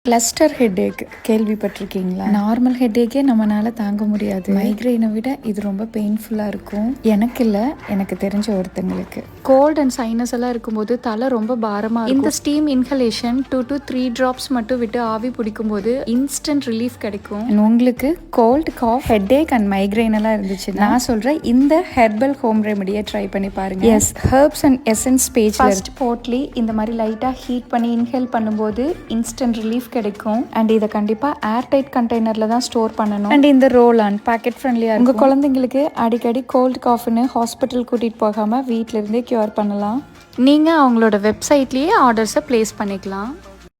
Cluster headache கேள்விப்பட்டிருக்கீங்களா? Normal ஹெட்டேக்கே நம்மளால தாங்க முடியாது. மைக்ரைனை விட இது ரொம்ப பெயின்ஃபுல்லாக இருக்கும். எனக்கு இல்லை, எனக்கு தெரிஞ்ச ஒருத்தங்களுக்கு. கோல்ட் அண்ட் சைனஸ் எல்லாம் இருக்கும்போது தலை ரொம்ப பாரமாக இருக்கும். இந்த ஸ்டீம் இன்ஹலேஷன் 2 to 3 drops மட்டும் விட்டு ஆவி பிடிக்கும்போது இன்ஸ்டன்ட் ரிலீஃப் கிடைக்கும். உங்களுக்கு cold, cough, headache and migraine எல்லாம் இருந்துச்சு, நான் சொல்கிறேன் இந்த ஹெர்பல் ஹோம் ரெமடியை ட்ரை பண்ணி பாருங்க. Yes, herbs and essence page first போட்லி இந்த மாதிரி லைட்டாக ஹீட் பண்ணி இன்ஹேல் பண்ணும்போது இன்ஸ்டன்ட் ரிலீஃப் கிடைக்கும். அண்ட் இதை கண்டிப்பா ஏர் டைட் கண்டெய்னர்ல தான் ஸ்டோர் பண்ணணும். அண்ட் இந்த ரோல் ஆன் பாக்கெட் ஃப்ரெண்ட்லியா உங்க குழந்தைங்களுக்கு அடிக்கடி கோல்ட் காஃப்னு ஹாஸ்பிட்டல் கூட்டிட்டு போகாம வீட்ல இருந்தே கியூர் பண்ணலாம். நீங்க அவங்களோட வெப்சைட்லயே ஆர்டர்ஸை பிளேஸ் பண்ணிக்கலாம்.